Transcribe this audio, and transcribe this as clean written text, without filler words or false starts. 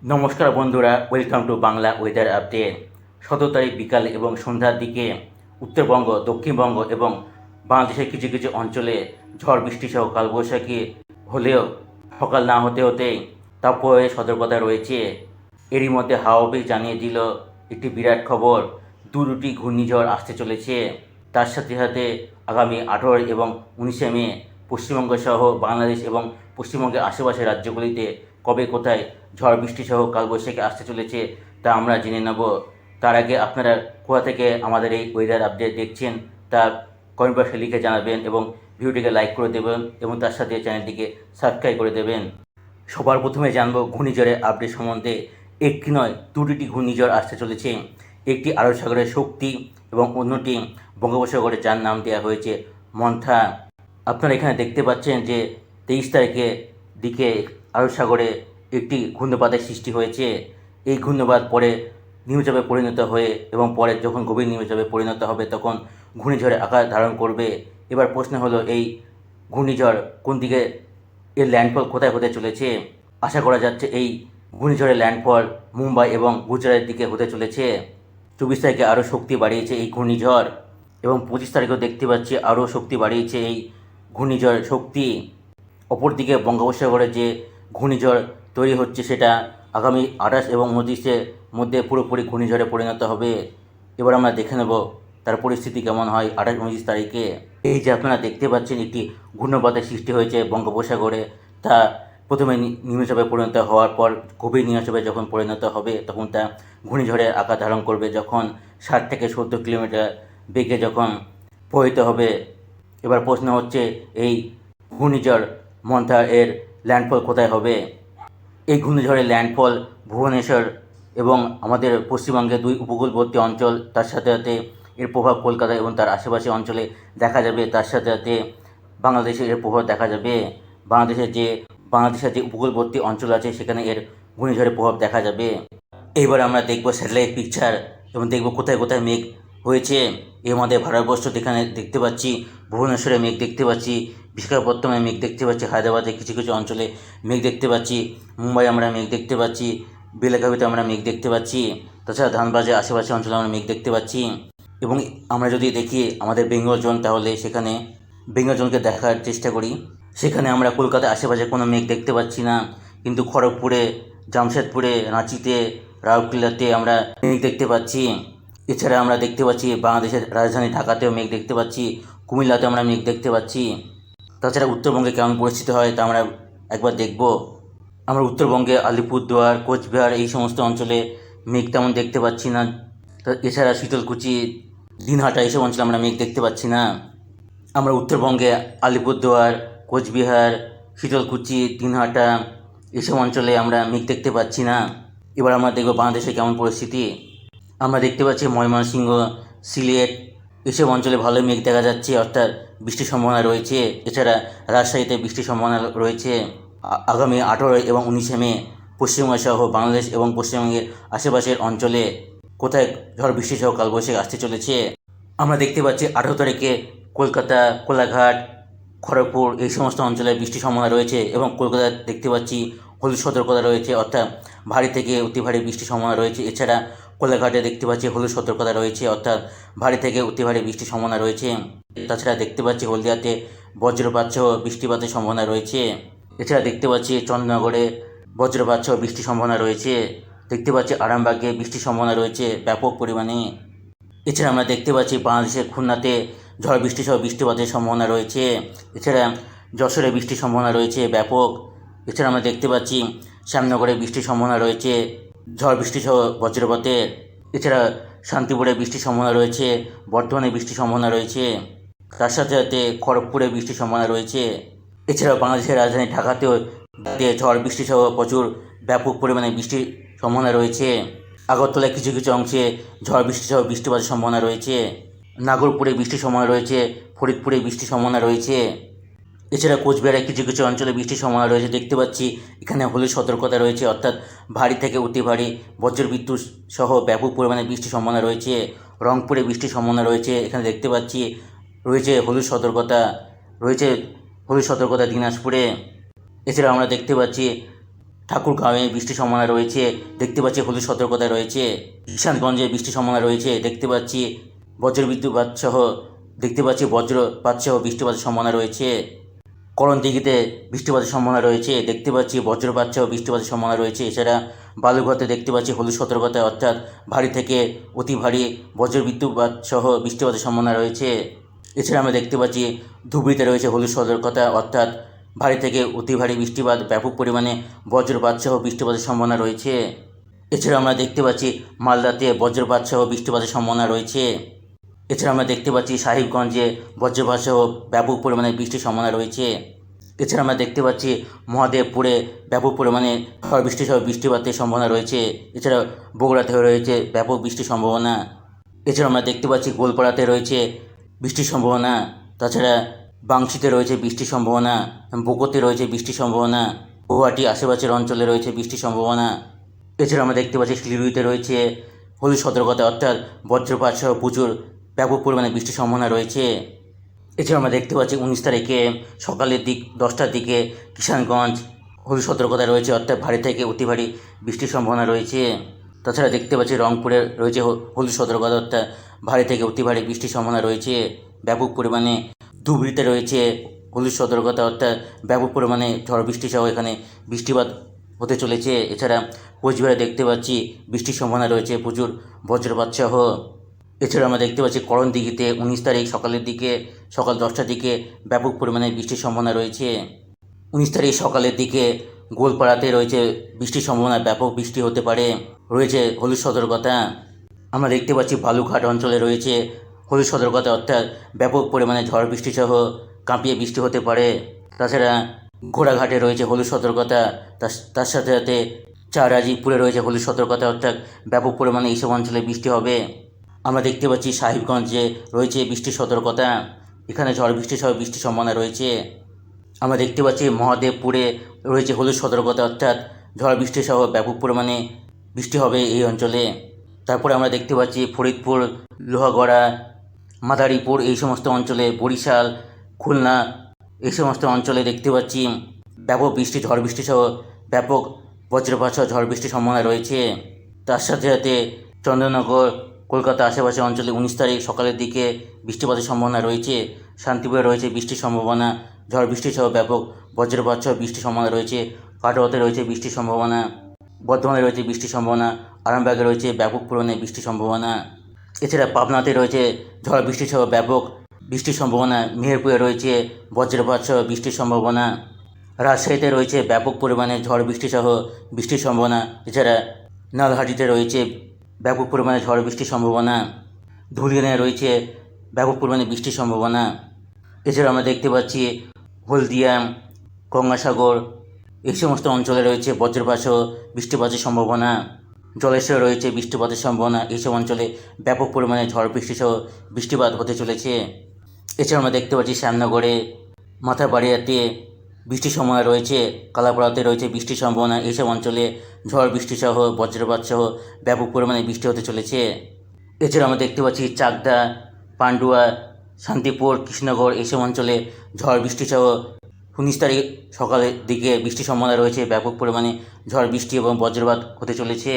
নমস্কার বন্ধুরা, welcome to Bangla weather update. 17 তারিখ বিকাল এবং সন্ধ্যার দিকে উত্তরবঙ্গ, দক্ষিণবঙ্গ এবং বাংলাদেশের কিছু কিছু অঞ্চলে ঝড় বৃষ্টি সহ কালবৈশাখী হলেও সকাল না হতে হতেই তাপপ্রবাহের সতর্কতা রয়েছে। এরই মধ্যে হাওয়া অফিস জানিয়ে দিল একটি বিরাট খবর, দুটি ঘূর্ণিঝড় আসতে চলেছে। তার সাথে সাথে আগামী 18 এবং 19 মে পশ্চিমবঙ্গ সহ বাংলাদেশ এবং পশ্চিমবঙ্গের আশেপাশের রাজ্যগুলিতে কবে কোথায় ঝড় বৃষ্টি সহ কালবৈশাখী আসতে চলেছে তা আমরা জেনে নেব। তার আগে আপনারা কোথা থেকে আমাদের এই ওয়েদার আপডেট দেখছেন তা কমেন্ট বক্সে লিখে জানাবেন এবং ভিডিওটিকে লাইক করে দেবেন এবং তার সাথে চ্যানেলটিকে সাবস্ক্রাইব করে দেবেন। সবার প্রথমে জানব ঘূর্ণিঝড়ের আপডেট সম্বন্ধে। একটি নয়, দুটি ঘূর্ণিঝড় আসতে চলেছে। একটি আরব সাগরের শক্তি এবং অন্যটি বঙ্গোপসাগরে, যার নাম দেওয়া হয়েছে মন্থা। আপনারা এখানে দেখতে পাচ্ছেন যে 23 তারিখে দিকে আরব সাগরে একটি ঘূর্ণিপাতের সৃষ্টি হয়েছে। এই ঘূর্ণিপাত পরে নিম্নচাপে পরিণত হয়ে এবং পরে যখন গভীর নিম্নচাপে পরিণত হবে তখন ঘূর্ণিঝড়ে আকার ধারণ করবে। এবার প্রশ্ন হলো, এই ঘূর্ণিঝড় কোন দিকে, এর ল্যান্ডফল কোথায় হতে চলেছে? আশা করা যাচ্ছে এই ঘূর্ণিঝড়ের ল্যান্ডফল মুম্বাই এবং গুজরাটের দিকে হতে চলেছে। 24 তারিখে আরও শক্তি বাড়িয়েছে এই ঘূর্ণিঝড় এবং 25 তারিখেও দেখতে পাচ্ছি আরও শক্তি বাড়িয়েছে এই ঘূর্ণিঝড় শক্তি। অপরদিকে বঙ্গোপসাগরে যে ঘূর্ণিঝড় তৈরি হচ্ছে সেটা আগামী 28 এবং 29-এর মধ্যে পুরোপুরি ঘূর্ণিঝড়ে পরিণত হবে। এবার আমরা দেখে নেব তার পরিস্থিতি কেমন হয় 28-29 তারিখে। এই যে আপনারা দেখতে পাচ্ছেন একটি ঘূর্ণিপাতের সৃষ্টি হয়েছে বঙ্গোপসাগরে, তা প্রথমে নিম্নচাপে পরিণত হওয়ার পর গভীর নিম্নচাপে যখন পরিণত হবে তখন তা ঘূর্ণিঝড়ের আকার ধারণ করবে, যখন 60 থেকে 70 কিলোমিটার বেগে যখন প্রবাহিত হবে। এবার প্রশ্ন হচ্ছে, এই ঘূর্ণিঝড় মন্থা এর ল্যান্ডফল কোথায় হবে? এই ঘূর্ণিঝড়ের ল্যান্ডফল ভুবনেশ্বর এবং আমাদের পশ্চিমবঙ্গের 2 উপকূলবর্তী অঞ্চল, তার সাথে সাথে এর প্রভাব কলকাতা এবং তার আশেপাশে অঞ্চলে দেখা যাবে। তার সাথে সাথে বাংলাদেশে এর প্রভাব দেখা যাবে। বাংলাদেশের যে উপকূলবর্তী অঞ্চল আছে সেখানে এর ঘূর্ণিঝড়ের প্রভাব দেখা যাবে। এইবার আমরা দেখব স্যাটেলাইট পিকচার এবং দেখব কোথায় কোথায় মেঘ হয়েছে। এর মধ্যে ভারতবর্ষ এখানে দেখতে পাচ্ছি ভুবনেশ্বরে মেঘ দেখতে পাচ্ছি, বিশাখাপত্তমে মেঘ দেখতে পাচ্ছি, হায়দ্রাবাদে কিছু কিছু অঞ্চলে মেঘ দেখতে পাচ্ছি, মুম্বাই আমরা মেঘ দেখতে পাচ্ছি, বেলাগাভিতে আমরা মেঘ দেখতে পাচ্ছি, তাছাড়া ধানবাজের আশেপাশে অঞ্চলে আমরা মেঘ দেখতে পাচ্ছি। এবং আমরা যদি দেখি আমাদের বেঙ্গল জোন, তাহলে সেখানে বেঙ্গল জোনকে দেখার চেষ্টা করি। সেখানে আমরা কলকাতার আশেপাশে কোনো মেঘ দেখতে পাচ্ছি না, কিন্তু খড়গপুরে, জামশেদপুরে, রাঁচিতে, রাউরকেলাতে আমরা মেঘ দেখতে পাচ্ছি। এছাড়া আমরা দেখতে পাচ্ছি বাংলাদেশের রাজধানী ঢাকাতেও মেঘ দেখতে পাচ্ছি, কুমিল্লাতে আমরা মেঘ দেখতে পাচ্ছি। তাছাড়া উত্তরবঙ্গে কেমন পরিস্থিতি হয় তা আমরা একবার দেখব। আমরা উত্তরবঙ্গে আলিপুরদুয়ার, কোচবিহার এই সমস্ত অঞ্চলে মেঘ তেমন দেখতে পাচ্ছি না। এছাড়া শীতলকুচি, দিনহাটা এইসব অঞ্চলে আমরা মেঘ দেখতে পাচ্ছি না। আমরা উত্তরবঙ্গে আলিপুরদুয়ার, কোচবিহার, শীতলকুচি, দিনহাটা এইসব অঞ্চলে আমরা মেঘ দেখতে পাচ্ছি না। এবার আমরা দেখব বাংলাদেশে কেমন পরিস্থিতি। আমরা দেখতে পাচ্ছি ময়মনসিংহ, সিলেট এসব অঞ্চলে ভালো মেঘ দেখা যাচ্ছে, অর্থাৎ বৃষ্টির সম্ভাবনা রয়েছে। এছাড়া রাজশাহীতে বৃষ্টির সম্ভাবনা রয়েছে। আগামী 18 এবং 19 মে পশ্চিমবঙ্গ সহ বাংলাদেশ এবং পশ্চিমবঙ্গের আশেপাশের অঞ্চলে কোথায় ঝড় বৃষ্টি সহ কালবৈশাখী আসতে চলেছে। আমরা দেখতে পাচ্ছি 18 তারিখে কলকাতা, কোলাঘাট, খড়গপুর এই সমস্ত অঞ্চলে বৃষ্টির সম্ভাবনা রয়েছে এবং কলকাতায় দেখতে পাচ্ছি হলুদ সতর্কতা রয়েছে, অর্থাৎ ভারী থেকে অতি ভারী বৃষ্টির সম্ভাবনা রয়েছে। এছাড়া কোলাঘাটে দেখতে পাচ্ছি হলুদ সতর্কতা রয়েছে, অর্থাৎ ভারী থেকে অতি ভারী বৃষ্টির সম্ভাবনা রয়েছে। তাছাড়া দেখতে পাচ্ছি হলদিয়াতে বজ্রপাত সহ বৃষ্টিপাতের সম্ভাবনা রয়েছে। এছাড়া দেখতে পাচ্ছি চন্দ্রনগরে বজ্রপাত সহ বৃষ্টির সম্ভাবনা রয়েছে। দেখতে পাচ্ছি আরামবাগে বৃষ্টির সম্ভাবনা রয়েছে ব্যাপক পরিমাণে। এছাড়া আমরা দেখতে পাচ্ছি বাংলাদেশের খুলনাতে ঝড় বৃষ্টি সহ বৃষ্টিপাতের সম্ভাবনা রয়েছে। এছাড়া যশোরে বৃষ্টির সম্ভাবনা রয়েছে ব্যাপক। এছাড়া আমরা দেখতে পাচ্ছি শ্যামনগরে বৃষ্টির সম্ভাবনা রয়েছে ঝড় বৃষ্টি সহ বজ্রপাতের। এছাড়া শান্তিপুরে বৃষ্টির সম্ভাবনা রয়েছে, বর্ধমানে বৃষ্টির সম্ভাবনা রয়েছে, তার সাথে সাথে খড়গপুরে বৃষ্টির সম্ভাবনা রয়েছে। এছাড়াও বাংলাদেশের রাজধানী ঢাকাতেও ঝড় বৃষ্টি সহ প্রচুর ব্যাপক পরিমাণে বৃষ্টির সম্ভাবনা রয়েছে। আগরতলায় কিছু কিছু অংশে ঝড় বৃষ্টি সহ বৃষ্টিপাতের সম্ভাবনা রয়েছে। নাগরপুরে বৃষ্টির সম্ভাবনা রয়েছে, ফরিদপুরে বৃষ্টির সম্ভাবনা রয়েছে। এছাড়া কোচবিহারে কিছু কিছু অঞ্চলে বৃষ্টির সম্ভাবনা রয়েছে। দেখতে পাচ্ছি এখানে হলুদ সতর্কতা রয়েছে, অর্থাৎ ভারী থেকে অতি ভারী বজ্রবিদ্যুৎ সহ ব্যাপক পরিমাণে বৃষ্টির সম্ভাবনা রয়েছে। রংপুরে বৃষ্টির সম্ভাবনা রয়েছে, এখানে দেখতে পাচ্ছি রয়েছে হলুদ সতর্কতা দিনাজপুরে। এছাড়া আমরা দেখতে পাচ্ছি ঠাকুরগাঁওয়ে বৃষ্টির সম্ভাবনা রয়েছে, দেখতে পাচ্ছি হলুদ সতর্কতা রয়েছে। কিষানগঞ্জে বৃষ্টির সম্ভাবনা রয়েছে, দেখতে পাচ্ছি বজ্রবিদ্যুৎ সহ দেখতে পাচ্ছি বজ্রপাত সহ বৃষ্টিপাতের সম্ভাবনা রয়েছে। করণদিঘিতে বৃষ্টিপাতের সম্ভাবনা রয়েছে, দেখতে পাচ্ছি বজ্রপাত সহ বৃষ্টিপাতের সম্ভাবনা রয়েছে। এছাড়া বালুঘাটে দেখতে পাচ্ছি হলুদ সতর্কতা, অর্থাৎ ভারী থেকে অতি ভারী বজ্রবিদ্যুৎ সহ বৃষ্টিপাতের সম্ভাবনা রয়েছে। এছাড়া আমরা দেখতে পাচ্ছি ধুবড়ীতে রয়েছে হলুদ সতর্কতা, অর্থাৎ ভারী থেকে অতি ভারী বৃষ্টিপাত, ব্যাপক পরিমাণে বজ্রপাত সহ বৃষ্টিপাতের সম্ভাবনা রয়েছে। এছাড়া আমরা দেখতে পাচ্ছি মালদাতে বজ্রপাত সহ বৃষ্টিপাতের সম্ভাবনা রয়েছে। এছাড়া আমরা দেখতে পাচ্ছি সাহিবগঞ্জে বজ্রপাত সহ ব্যাপক পরিমাণে বৃষ্টির সম্ভাবনা রয়েছে। এছাড়া আমরা দেখতে পাচ্ছি মহাদেবপুরে ব্যাপক পরিমাণে ঝড় বৃষ্টি সহ বৃষ্টিপাতের সম্ভাবনা রয়েছে। এছাড়া বগুড়াতে রয়েছে ব্যাপক বৃষ্টির সম্ভাবনা। এছাড়া আমরা দেখতে পাচ্ছি গোলপাড়াতে রয়েছে বৃষ্টির সম্ভাবনা। তাছাড়া বাংশিতে রয়েছে বৃষ্টির সম্ভাবনা, বকোতে রয়েছে বৃষ্টির সম্ভাবনা, গুয়াহাটি আশেপাশের অঞ্চলে রয়েছে বৃষ্টির সম্ভাবনা। এছাড়া আমরা দেখতে পাচ্ছি শিলিগুড়িতে রয়েছে হলুদ সতর্কতা, অর্থাৎ বজ্রপাত সহ প্রচুর ব্যাপক পরিমাণে বৃষ্টির সম্ভাবনা রয়েছে। এছাড়া আমরা দেখতে পাচ্ছি 19 তারিখে সকালের দিক 10টার দিকে কিষানগঞ্জ হলুদ সতর্কতা রয়েছে, অর্থাৎ ভারী থেকে অতি ভারী বৃষ্টির সম্ভাবনা রয়েছে। তাছাড়া দেখতে পাচ্ছি রংপুরে রয়েছে হলুদ সতর্কতা, অর্থাৎ ভারী থেকে অতি ভারী বৃষ্টির সম্ভাবনা রয়েছে ব্যাপক পরিমাণে। ধুবড়ীতে রয়েছে হলুদ সতর্কতা, অর্থাৎ ব্যাপক পরিমাণে ঝড় বৃষ্টি সহ এখানে বৃষ্টিপাত হতে চলেছে। এছাড়া কোচবিহারে দেখতে পাচ্ছি বৃষ্টির সম্ভাবনা রয়েছে প্রচুর বজ্রপাত সহ। এছাড়া আমরা দেখতে পাচ্ছি করণদিঘিতে 19 তারিখ সকালের দিকে সকাল 10টার দিকে ব্যাপক পরিমাণে বৃষ্টির সম্ভাবনা রয়েছে। 19 তারিখ সকালের দিকে গোলপাড়াতে রয়েছে বৃষ্টির সম্ভাবনা, ব্যাপক বৃষ্টি হতে পারে, রয়েছে হলুদ সতর্কতা। আমরা দেখতে পাচ্ছি বালুঘাট অঞ্চলে রয়েছে হলুদ সতর্কতা, অর্থাৎ ব্যাপক পরিমাণে ঝড় বৃষ্টি সহ কাঁপিয়ে বৃষ্টি হতে পারে। তাছাড়া ঘোড়াঘাটে রয়েছে হলুদ সতর্কতা, তার সাথে সাথে চারাজিপুরে রয়েছে হলুদ সতর্কতা, অর্থাৎ ব্যাপক পরিমাণে এইসব অঞ্চলে বৃষ্টি হবে। আমরা দেখতে পাচ্ছি সাহিবগঞ্জে রয়েছে বৃষ্টির সতর্কতা, এখানে ঝড় বৃষ্টি সহ বৃষ্টির সম্ভাবনা রয়েছে। আমরা দেখতে পাচ্ছি মহাদেবপুরে রয়েছে হলুদ সতর্কতা, অর্থাৎ ঝড় বৃষ্টি সহ ব্যাপক পরিমাণে বৃষ্টি হবে এই অঞ্চলে। তারপরে আমরা দেখতে পাচ্ছি ফরিদপুর, লোহাগড়া, মাদারীপুর এই সমস্ত অঞ্চলে, বরিশাল, খুলনা এই সমস্ত অঞ্চলে দেখতে পাচ্ছি ব্যাপক বৃষ্টি, ঝড় বৃষ্টি সহ ব্যাপক বজ্রপাত সহ ঝড় বৃষ্টির সম্ভাবনা রয়েছে। তার সাথে সাথে চন্দ্রনগর, কলকাতা আশেপাশে অঞ্চলে 19 তারিখ সকালের দিকে বৃষ্টিপাতের সম্ভাবনা রয়েছে। শান্তিপুরে রয়েছে বৃষ্টির সম্ভাবনা, ঝড় বৃষ্টি সহ ব্যাপক বজ্রপাত সহ বৃষ্টির সম্ভাবনা রয়েছে। কাটোয়াতে রয়েছে বৃষ্টির সম্ভাবনা, বর্ধমানে রয়েছে বৃষ্টির সম্ভাবনা, আরামবাগে রয়েছে ব্যাপক পরিমাণে বৃষ্টির সম্ভাবনা। এছাড়া পাবনাতে রয়েছে ঝড় বৃষ্টি সহ ব্যাপক বৃষ্টির সম্ভাবনা, মেহেরপুরে রয়েছে বজ্রপাত সহ বৃষ্টির সম্ভাবনা, রাজশাহীতে রয়েছে ব্যাপক পরিমাণে ঝড় বৃষ্টি সহ বৃষ্টির সম্ভাবনা। এছাড়া নলহাটিতে রয়েছে ব্যাপক পরিমাণে ঝড় বৃষ্টির সম্ভাবনা, ধুলিয়ানে রয়েছে ব্যাপক পরিমাণে বৃষ্টির সম্ভাবনা। এছাড়া আমরা দেখতে পাচ্ছি হলদিয়া, গঙ্গাসাগর এই সমস্ত অঞ্চলে রয়েছে বজ্রপাত সহ বৃষ্টিপাতের সম্ভাবনা। জলেশ্বরে রয়েছে বৃষ্টিপাতের সম্ভাবনা, এইসব অঞ্চলে ব্যাপক পরিমাণে ঝড় বৃষ্টি সহ বৃষ্টিপাত হতে চলেছে। এছাড়া আমরা দেখতে পাচ্ছি শ্যামনগরে, মাথাবাড়িয়াতে বৃষ্টির সম্ভাবনা রয়েছে, কালাপাড়াতে রয়েছে বৃষ্টির সম্ভাবনা। এইসব অঞ্চলে ঝড় বৃষ্টি সহ বজ্রপাত সহ ব্যাপক পরিমাণে বৃষ্টি হতে চলেছে। এছাড়া আমরা দেখতে পাচ্ছি চাকদা, পান্ডুয়া, শান্তিপুর, কৃষ্ণনগর এইসব অঞ্চলে ঝড় বৃষ্টি সহ 19 তারিখ সকালের দিকে বৃষ্টির সম্ভাবনা রয়েছে, ব্যাপক পরিমাণে ঝড় বৃষ্টি এবং বজ্রপাত হতে চলেছে।